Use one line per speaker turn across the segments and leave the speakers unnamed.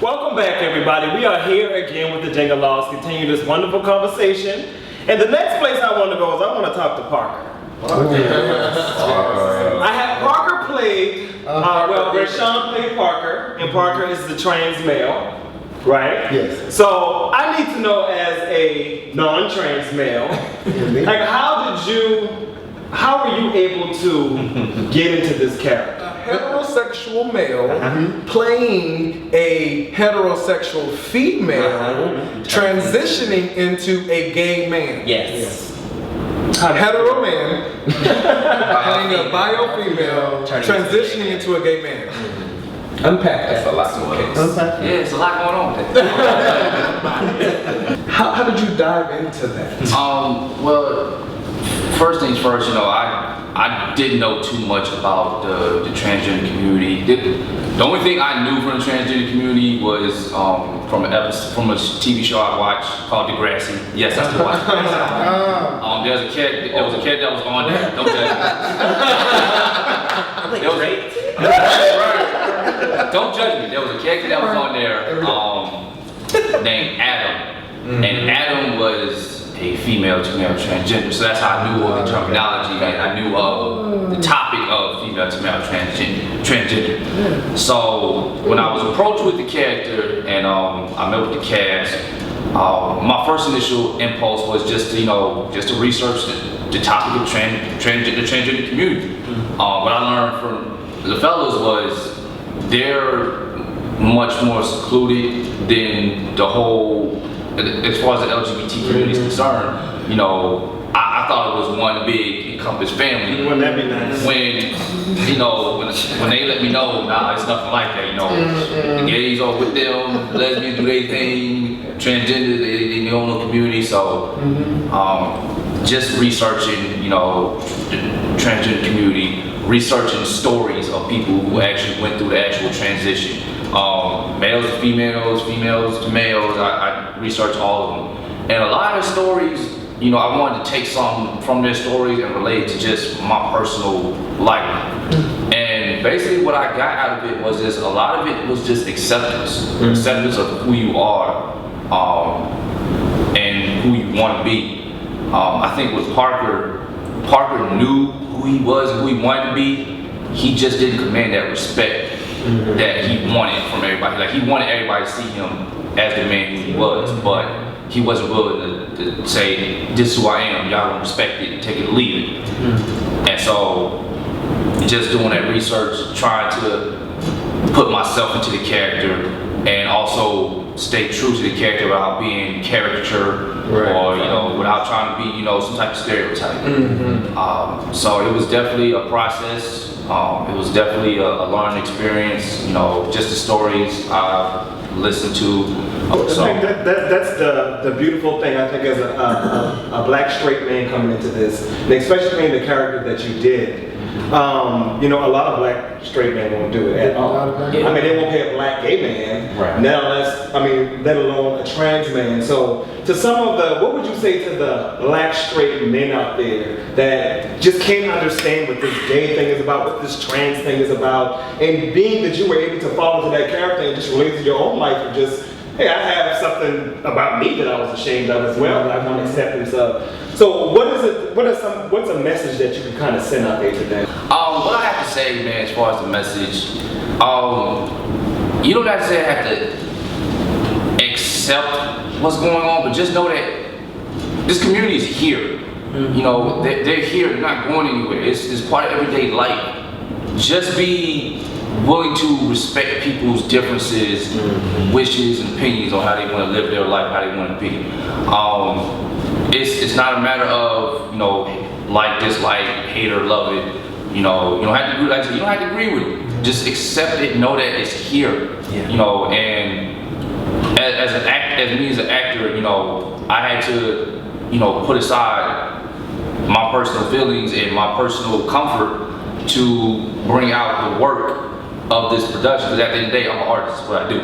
Welcome back, everybody. We are here again with the Dingalogues, continue this wonderful conversation. And the next place I want to go is I want to talk to Parker. I had Parker played, Rayshawn played Parker, and Parker is the trans male, right?
Yes.
So I need to know, as a non-trans male, like how were you able to get into this character?
Heterosexual male playing a heterosexual female transitioning into a gay man.
Yes.
Hetero man playing a bio female transitioning into a gay man. Unpack that.
That's a lot going on.
Yeah,
it's a lot going on.
How did you dive into that?
Well, first things first, I didn't know too much about the transgender community. The only thing I knew from the transgender community was from a TV show I watched called Degrassi. Yes, I still watch Degrassi. There was a kid that was on there. Don't judge me. Don't judge me. There was a character that was on there named Adam. And Adam was a female to male transgender, so that's how I knew of the terminology and I knew of the topic of female to male transgender. So when I was approached with the character and I met with the cast, my first initial impulse was just to research the topic of the transgender community. What I learned from the fellas was they're much more secluded than the whole. As far as the LGBT community is concerned, I thought it was one big encompassed family.
Wouldn't that be nice?
When they let me know, nah, it's nothing like that. The gays are with them, lesbians do their thing, transgender, they own the community. So, just researching, the transgender community, researching stories of people who actually went through the actual transition. Males to females, females to males, I researched all of them. And a lot of stories, I wanted to take something from their stories and relate it to just my personal life. And basically what I got out of it was just, a lot of it was just acceptance. Acceptance of who you are and who you want to be. I think with Parker knew who he was and who he wanted to be. He just didn't command that respect that he wanted from everybody. Like, he wanted everybody to see him as the man who he was, but he wasn't willing to say, this is who I am, y'all don't respect it, take it or leave it. And so, just doing that research, trying to put myself into the character and also stay true to the character without being caricature or, without trying to be, some type of stereotype. So it was definitely a process. It was definitely a learning experience, just the stories I listened to.
So I think that's the beautiful thing, I think, as a black straight man coming into this, and especially playing the character that you did. A lot of black straight men won't do it at all. I mean, they won't play a black gay man, let alone a trans man. So to some of what would you say to the black straight men out there that just can't understand what this gay thing is about, what this trans thing is about, and being that you were able to fall into that character and just relate to your own life and just, hey, I have something about me that I was ashamed of as well, that I want acceptance of. So what's a message that you can kind of send out there today?
What I have to say, man, as far as the message, you don't necessarily have to accept what's going on, but just know that this community is here. They're here, they're not going anywhere. It's part of everyday life. Just be willing to respect people's differences, wishes, and opinions on how they want to live their life, how they want to be. It's not a matter of like, dislike, hate, or love it. You don't have to agree with it. Just accept it. Know that it's here. And as an actor, I had to put aside my personal feelings and my personal comfort to bring out the work of this production, because at the end of the day, I'm an artist, that's what I do.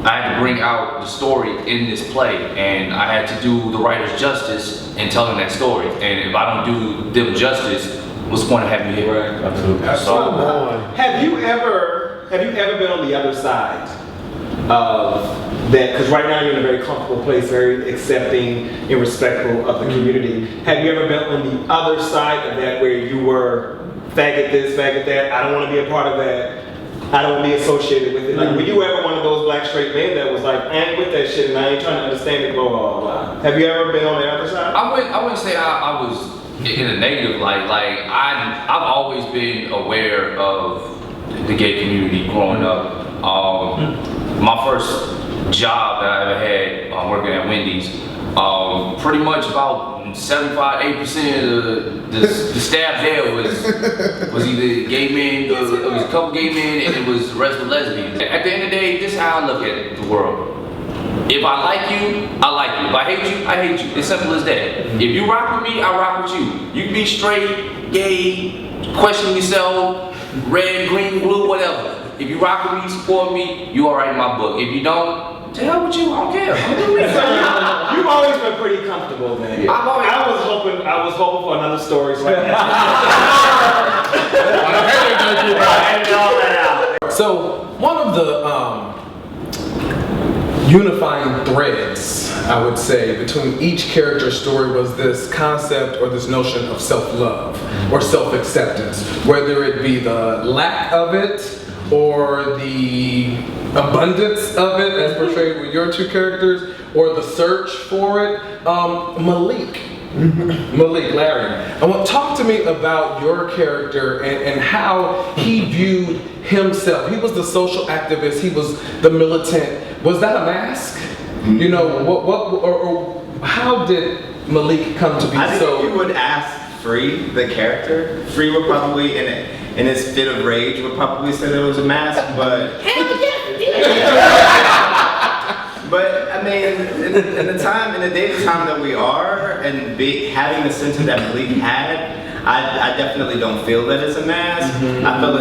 I had to bring out the story in this play, and I had to do the writers justice in telling that story. And if I don't do them justice, what's the point of having me here?
Right. Absolutely. So, have you ever been on the other side that, because right now you're in a very comfortable place, very accepting and respectful of the community. Have you ever been on the other side of that where you were faggot this, faggot that, I don't want to be a part of that, I don't want to be associated with it? Like, were you ever one of those black straight men that was like, I ain't with that shit and I ain't trying to understand it, blah, blah, blah? Have you ever been on the other side?
I wouldn't say I was in a negative light. Like I've always been aware of the gay community growing up. My first job that I ever had working at Wendy's, pretty much about 75–80% of the staff there was either gay men, it was a couple gay men, and it was the rest were lesbians. At the end of the day, this is how I look at the world. If I like you, I like you. If I hate you, I hate you. It's simple as that. If you rock with me, I rock with you. You can be straight, gay, question yourself, red, green, blue, whatever. If you rock with me, support me, you alright in my book. If you don't, to hell with you, I don't care. I'm doing it.
You've always been pretty comfortable, man.
Yeah.
I was hoping for another story so I can
So one of the unifying threads, I would say, between each character's story was this concept or this notion of self-love or self-acceptance, whether it be the lack of it or the abundance of it as portrayed with your two characters, or the search for it. Malik, Larry, talk to me about your character and how he viewed himself. He was the social activist, he was the militant. Was that a mask? You know, or how did Malik come to be
I think
so?
if you would ask Free, the character, Free would probably, in his fit of rage, would probably say that it was a mask, but... But I mean, in the day and time that we are, and having the center that Malik had, I definitely don't feel that it's a mask. I feel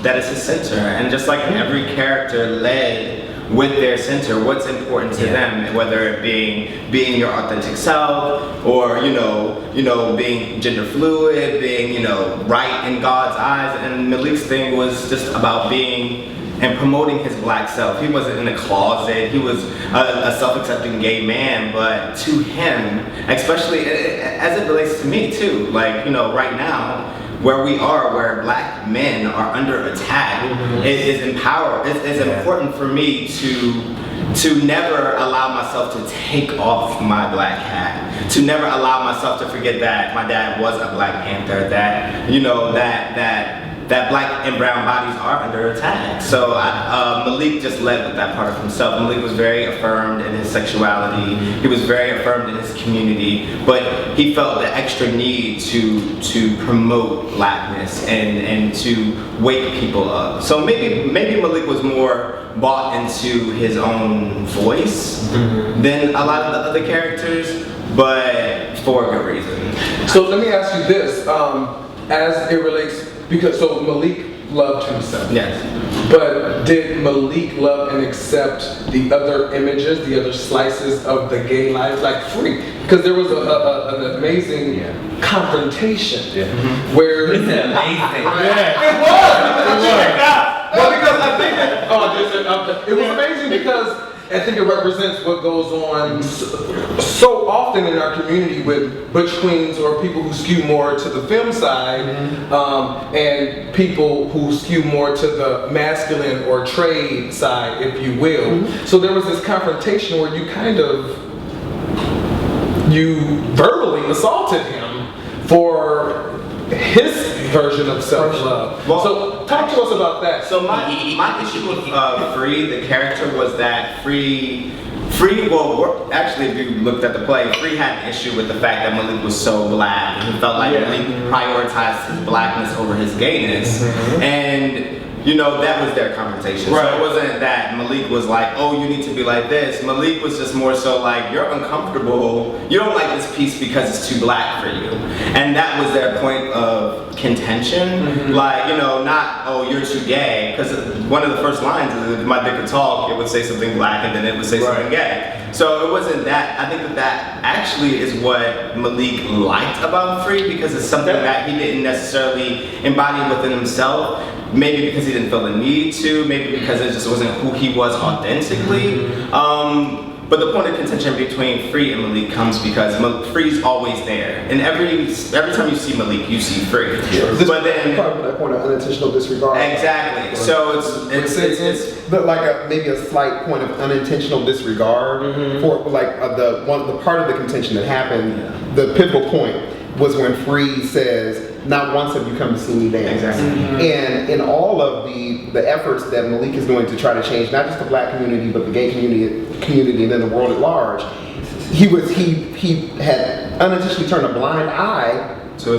that it's a center, and just like every character led with their center, what's important to them, whether it being your authentic self, or being gender fluid, being right in God's eyes. And Malik's thing was just about being and promoting his black self. He wasn't in a closet. He was a self-accepting gay man, but to him, especially as it relates to me too, like right now, where we are, where black men are under attack, it is it's important for me to never allow myself to take off my black hat, to never allow myself to forget that my dad was a Black Panther, that that black and brown bodies are under attack. So Malik just led with that part of himself. Malik was very affirmed in his sexuality. He was very affirmed in his community, but he felt the extra need to promote blackness and to wake people up. So maybe Malik was more bought into his own voice than a lot of the other characters, but for a good reason.
So let me ask you this, as it relates, because Malik loved himself. Yes. But did Malik love and accept the other images, the other slices of the gay life, like Free? Because there was an amazing confrontation where
It's amazing.
It was. Well, because I think it was amazing because I think it represents what goes on so often in our community with butch queens or people who skew more to the film side, and people who skew more to the masculine or trade side, if you will. So there was this confrontation where you verbally assaulted him for his version of self-love.
Well,
so talk to us about that.
So my issue with Free, the character, was that Free, well, actually, if you looked at the play, Free had an issue with the fact that Malik was so black. He felt like Malik prioritized his blackness over his gayness, and that was their conversation. Right. So it wasn't that Malik was like, oh, you need to be like this. Malik was just more so like, you're uncomfortable. You don't like this piece because it's too black for you. And that was their point of contention. Like, you know, not, oh, you're too gay. Because one of the first lines is, if my dick could talk, it would say something black and then it would say something gay. So it wasn't that. I think that actually is what Malik liked about Free, because it's something that he didn't necessarily embody within himself. Maybe because he didn't feel the need to, maybe because it just wasn't who he was authentically. But the point of contention between Free and Malik comes because Free's always there. And every time you see Malik, you see Free. But then
that point of unintentional disregard.
Exactly. So it's
like maybe a slight point of unintentional disregard for like the part of the contention that happened. The pivotal point was when Free says, "Not once have you come to see me dance."
Exactly.
And in all of the efforts that Malik is doing to try to change not just the black community but the gay community and then the world at large, he had unintentionally turned a blind eye to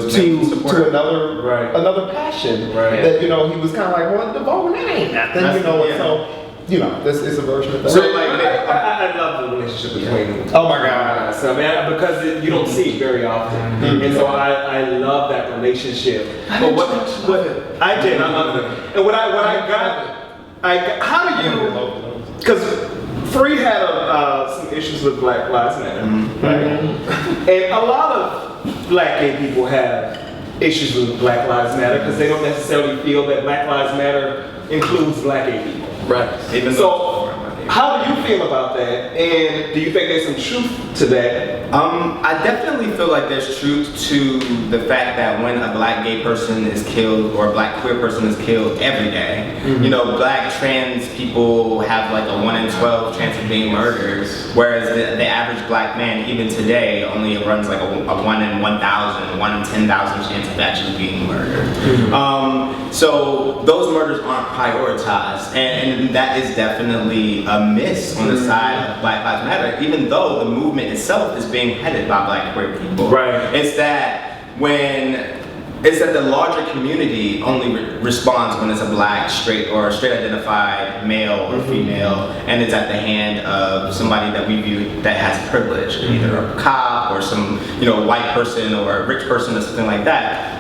another passion that, you know, he was kind of like, well, DeVoe, that ain't nothing, you know. And so, you know, this is a version of that.
So like, I love the relationship between them.
Oh my God.
So because you don't see it very often, and so I love that relationship. But what I did, I love it. And what I got, how do you? Because Free had some issues with Black Lives Matter, right? And a lot of black gay people have issues with Black Lives Matter because they don't necessarily feel that Black Lives Matter includes black gay people.
Right.
Even
so, how do you feel about that? And do you think there's some truth to that?
I definitely feel like there's truth to the fact that when a black gay person is killed or a black queer person is killed every day, you know, black trans people have like a 1 in 12 chance of being murdered, whereas the average black man, even today, only runs like a 1 in 1,000, 1 in 10,000 chance of actually being murdered. So those murders aren't prioritized, and that is definitely a miss on the side of Black Lives Matter, even though the movement itself is being headed by black queer people.
Right.
It's that the larger community only responds when it's a black, straight, or straight identified male or female, and it's at the hand of somebody that we view that has privilege, either a cop or some, you know, white person or a rich person or something like that.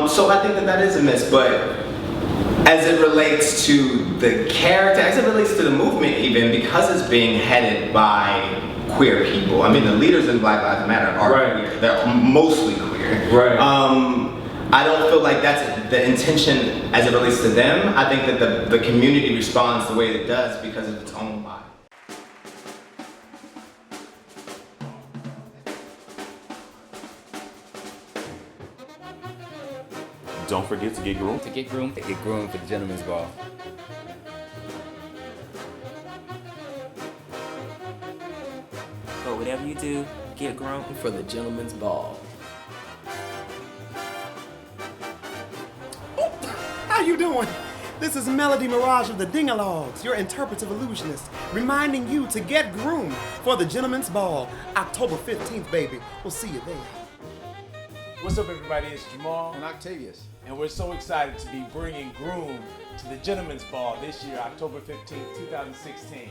So I think that is a miss, but as it relates to the character, as it relates to the movement even, because it's being headed by queer people. I mean, the leaders in Black Lives Matter are queer. They're mostly queer.
Right.
I don't feel like that's the intention as it relates to them. I think that the community responds the way it does because of its own body.
Don't forget to get groomed.
To get groomed for the Gentlemen's Ball.
But whatever you do, get groomed for the Gentlemen's Ball.
How you doing? This is Melody Mirage of the Dingalogues, your interpretive illusionist, reminding you to get groomed for the Gentlemen's Ball, October 15th, baby. We'll see you there.
What's up, everybody? It's Jamal
and Octavius,
and we're so excited to be bringing Groom to the Gentlemen's Ball this year, October 15th, 2016.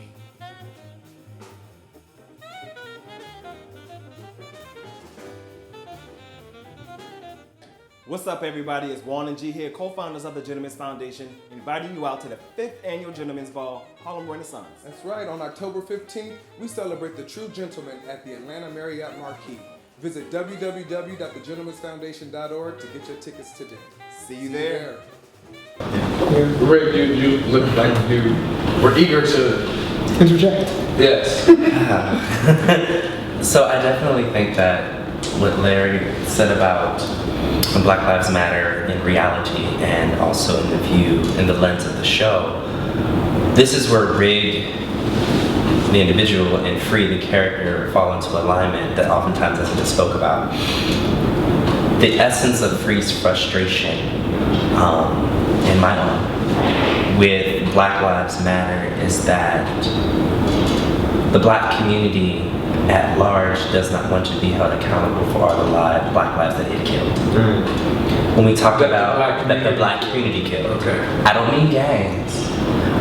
What's up, everybody? It's Juan Gee here, co-founders of the Gentlemen's Foundation, inviting you out to the 5th Annual Gentlemen's Ball, Harlem Renaissance.
That's right. On October 15th, we celebrate the true gentleman at the Atlanta Marriott Marquis. Visit www.thegentleman'sfoundation.org to get your tickets today.
See you there.
Rick, you look like you were eager to
interject.
Yes.
So I definitely think that what Larry said about Black Lives Matter in reality and also in the view, in the lens of the show, this is where Rig, the individual, and Free, the character, fall into alignment that oftentimes isn't just spoke about. The essence of Free's frustration, and my own, with Black Lives Matter is that the black community at large does not want to be held accountable for all the black lives that it killed. When we talk about that the black community killed, I don't mean gangs.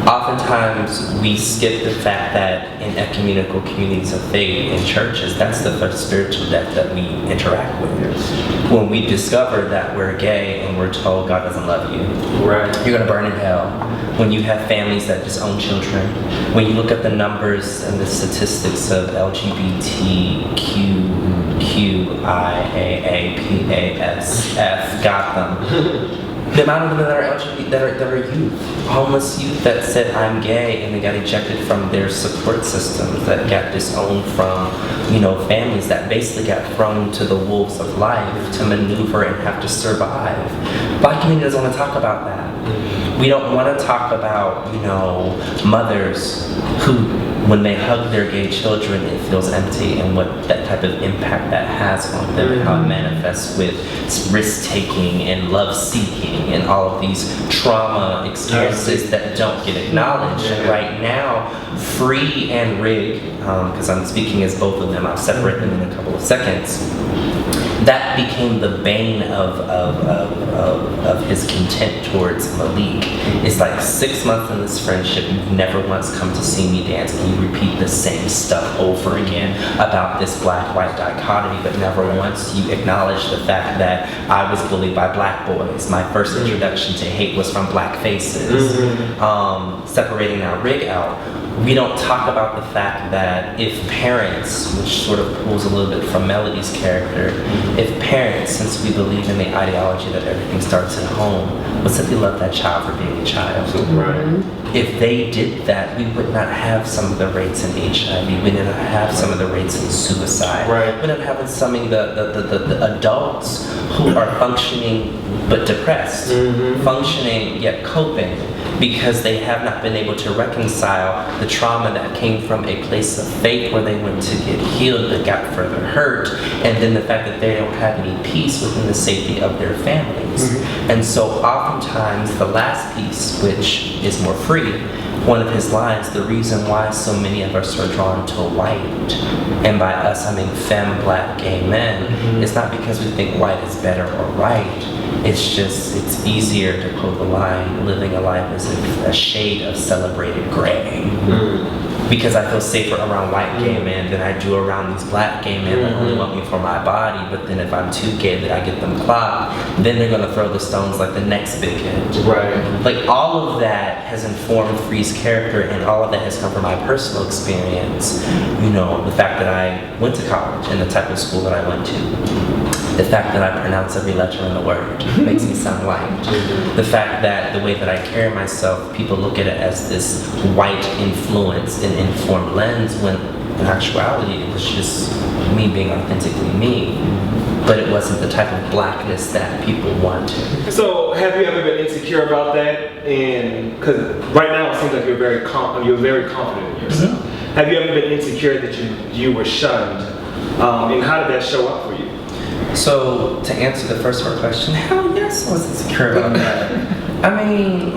Oftentimes, we skip the fact that in ecumenical communities of faith in churches, that's the first spiritual death that we interact with. When we discover that we're gay and we're told God doesn't love you,
Right.
you're gonna burn in hell. When you have families that disown children, when you look at the numbers and the statistics of LGBTQIAAPASF, got them. The amount of them that are LGBT, that are youth, homeless youth that said I'm gay and they got ejected from their support systems, that got disowned from, families that basically got thrown to the wolves of life to maneuver and have to survive. Black community doesn't want to talk about that. We don't want to talk about, mothers who, when they hug their gay children, it feels empty, and what that type of impact that has on them, and how it manifests with risk-taking and love-seeking and all of these trauma experiences that don't get acknowledged. And right now, Free and Rig, because I'm speaking as both of them, I'll separate them in a couple of seconds. That became the bane of his content towards Malik. It's like 6 months in this friendship, you've never once come to see me dance, and you repeat the same stuff over again about this black-white dichotomy, but never once you acknowledge the fact that I was bullied by black boys. My first introduction to hate was from black faces. Separating our Rig out, we don't talk about the fact that if parents, which sort of pulls a little bit from Melody's character, if parents, since we believe in the ideology that everything starts at home, would simply love that child for being a child.
Right.
If they did that, we would not have some of the rates in HIV. We would not have some of the rates in suicide.
Right.
We would not have some of the adults who are functioning but depressed, functioning yet coping, because they have not been able to reconcile the trauma that came from a place of faith where they went to get healed but got further hurt, and then the fact that they don't have any peace within the safety of their families. And so oftentimes the last piece, which is more free, one of his lines, the reason why so many of us are drawn to white, and by us I mean femme, black, gay men, it's not because we think white is better or right. It's just, it's easier to quote the line, living a life as if a shade of celebrated gray. Because I feel safer around white gay men than I do around these black gay men that only want me for my body, but then if I'm too gay that I get them clocked, then they're gonna throw the stones like the next big hit.
Right.
Like all of that has informed Free's character, and all of that has come from my personal experience. The fact that I went to college and the type of school that I went to. The fact that I pronounce every letter in the word makes me sound white. The fact that the way that I carry myself, people look at it as this white influenced and informed lens, when in actuality it was just me being authentically me. But it wasn't the type of blackness that people wanted.
So, have you ever been insecure about that? Because right now it seems like you're very confident in yourself. Have you ever been insecure that you were shunned? And how did that show up for you?
So, to answer the first part question, hell yes, I was insecure about that. I mean,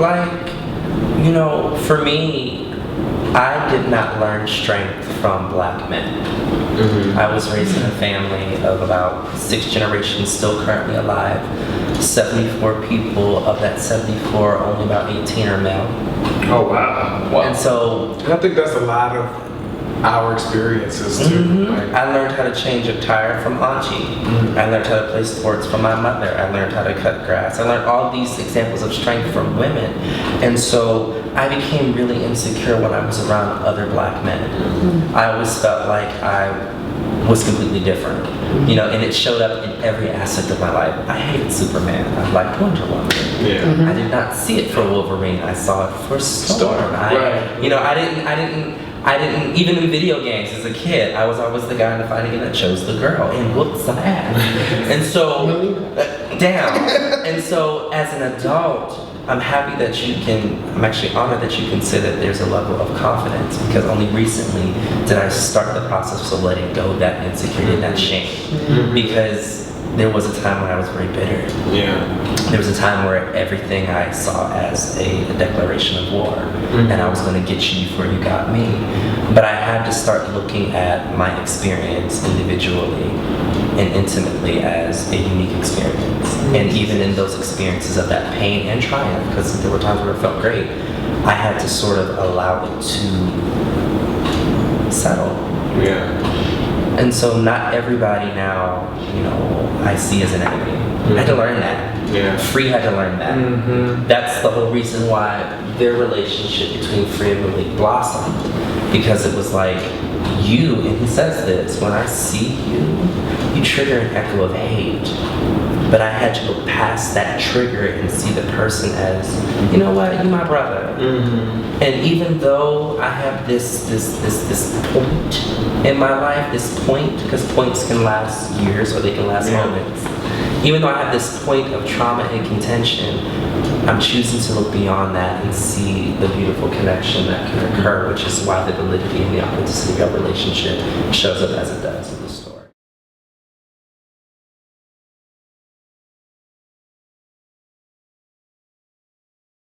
for me, I did not learn strength from black men. I was raised in a family of about 6 generations still currently alive. 74 people, of that 74, only about 18 are male.
Oh, wow.
And so,
I think that's a lot of our experiences too.
I learned how to change a tire from Auntie. I learned how to play sports from my mother. I learned how to cut grass. I learned all these examples of strength from women. And so I became really insecure when I was around other black men. I always felt like I was completely different, and it showed up in every aspect of my life. I hated Superman. I liked Wonder Woman. I did not see it for Wolverine. I saw it for Storm. I didn't, even in video games as a kid, I was always the guy in the fighting game that chose the girl and whooped some ass. And so, And so as an adult, I'm happy that I'm actually honored that you consider that there's a level of confidence, because only recently did I start the process of letting go of that insecurity and that shame. Because there was a time when I was very bitter. There was a time where everything I saw as a declaration of war, and I was going to get you before you got me. But I had to start looking at my experience individually and intimately as a unique experience. And even in those experiences of that pain and triumph, because there were times where it felt great, I had to sort of allow it to settle.
Yeah.
And so not everybody now, I see as an enemy. I had to learn that.
Yeah.
Free had to learn that. That's the whole reason why their relationship between Free and Malik blossomed. Because it was like, you, and he says this, when I see you, you trigger an echo of hate. But I had to go past that trigger and see the person as, you know what, you're my brother. And even though I have this point in my life, this point, because points can last years or they can last moments. Even though I have this point of trauma and contention, I'm choosing to look beyond that and see the beautiful connection that can occur, which is why the validity and the authenticity of our relationship shows up as it does in the story.